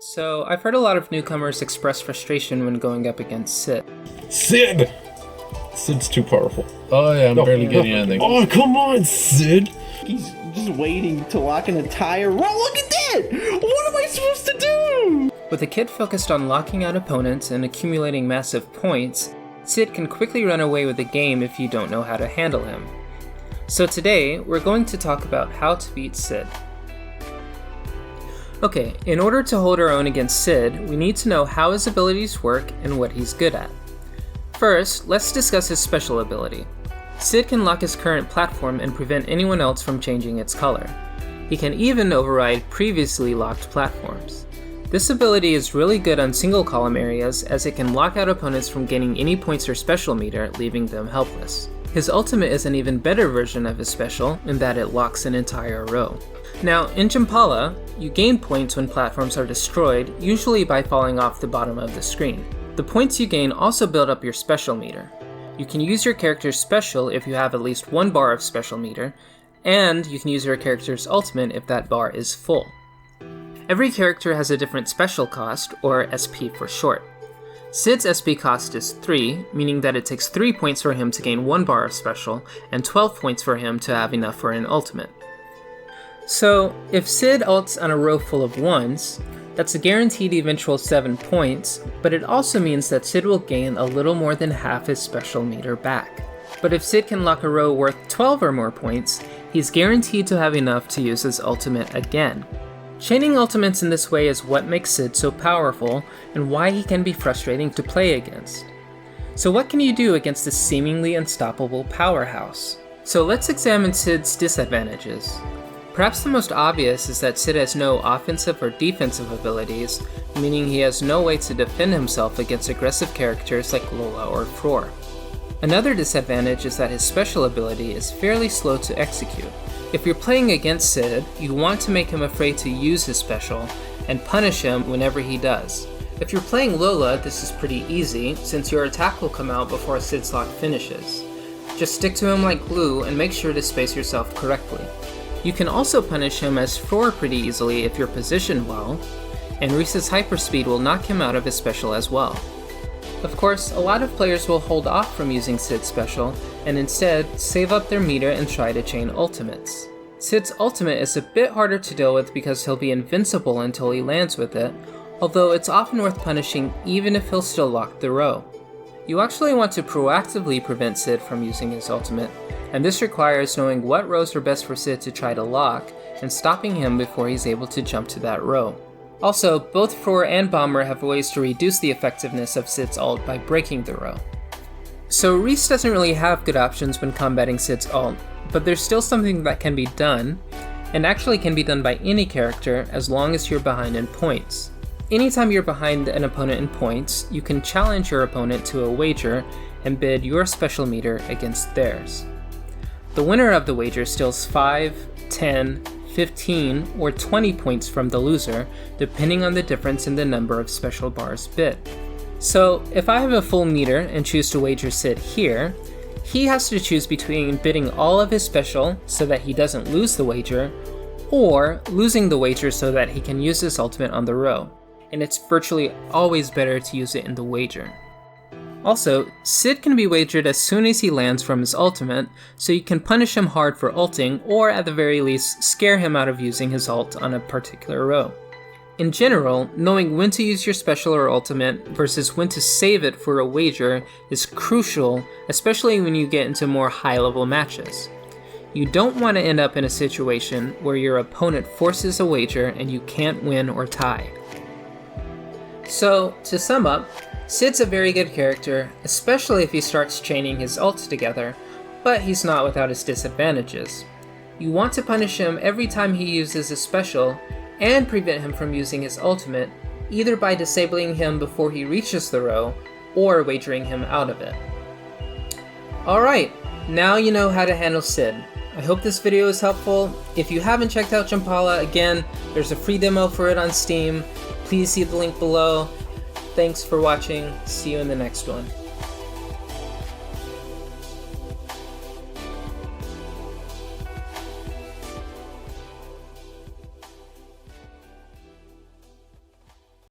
So, I've heard a lot of newcomers express frustration when going up against Cid. Cid! Cid's too powerful. Oh yeah, I'm barely getting anything. Oh, come on, Cid! He's just waiting to lock in a tire. Well, look at that! What am I supposed to do? With a kid focused on locking out opponents and accumulating massive points, Cid can quickly run away with the game if you don't know how to handle him. So today, we're going to talk about how to beat Cid. Okay, in order to hold our own against Cid, we need to know how his abilities work and what he's good at. First, let's discuss his special ability. Cid can lock his current platform and prevent anyone else from changing its color. He can even override previously locked platforms. This ability is really good on single column areas as it can lock out opponents from gaining any points or special meter, leaving them helpless. His ultimate is an even better version of his special in that it locks an entire row. Now, in Jampala, you gain points when platforms are destroyed, usually by falling off the bottom of the screen. The points you gain also build up your special meter. You can use your character's special if you have at least one bar of special meter, and you can use your character's ultimate if that bar is full. Every character has a different special cost, or SP for short. Cid's SP cost is 3, meaning that it takes 3 points for him to gain 1 bar of special, and 12 points for him to have enough for an ultimate. So, if Cid ults on a row full of 1s, that's a guaranteed eventual 7 points, but it also means that Cid will gain a little more than half his special meter back. But if Cid can lock a row worth 12 or more points, he's guaranteed to have enough to use his ultimate again. Chaining ultimates in this way is what makes Cid so powerful, and why he can be frustrating to play against. So what can you do against this seemingly unstoppable powerhouse? So let's examine Cid's disadvantages. Perhaps the most obvious is that Cid has no offensive or defensive abilities, meaning he has no way to defend himself against aggressive characters like Lola or Frore. Another disadvantage is that his special ability is fairly slow to execute. If you're playing against Cid, you want to make him afraid to use his special, and punish him whenever he does. If you're playing Lola, this is pretty easy, since your attack will come out before Cid's lock finishes. Just stick to him like glue and make sure to space yourself correctly. You can also punish him as Frore pretty easily if you're positioned well, and Reese's hyperspeed will knock him out of his special as well. Of course, a lot of players will hold off from using Cid's special, and instead save up their meter and try to chain ultimates. Cid's ultimate is a bit harder to deal with because he'll be invincible until he lands with it, although it's often worth punishing even if he'll still lock the row. You actually want to proactively prevent Cid from using his ultimate, and this requires knowing what rows are best for Cid to try to lock, and stopping him before he's able to jump to that row. Also, both Frore and Bomber have ways to reduce the effectiveness of Cid's ult by breaking the row. So Reese doesn't really have good options when combating Cid's ult, but there's still something that can be done, and actually can be done by any character as long as you're behind in points. Anytime you're behind an opponent in points, you can challenge your opponent to a wager and bid your special meter against theirs. The winner of the wager steals 5, 10, 15, or 20 points from the loser, depending on the difference in the number of special bars bid. So, if I have a full meter and choose to wager Cid here, he has to choose between bidding all of his special so that he doesn't lose the wager, or losing the wager so that he can use his ultimate on the row. And it's virtually always better to use it in the wager. Also, Cid can be wagered as soon as he lands from his ultimate, so you can punish him hard for ulting, or at the very least, scare him out of using his ult on a particular row. In general, knowing when to use your special or ultimate versus when to save it for a wager is crucial, especially when you get into more high-level matches. You don't want to end up in a situation where your opponent forces a wager and you can't win or tie. So, to sum up, Cid's a very good character, especially if he starts chaining his ults together, but he's not without his disadvantages. You want to punish him every time he uses his special, and prevent him from using his ultimate, either by disabling him before he reaches the row, or wagering him out of it. Alright, now you know how to handle Cid. I hope this video is helpful. If you haven't checked out Jampala, again, there's a free demo for it on Steam. Please see the link below. Thanks for watching. See you in the next one.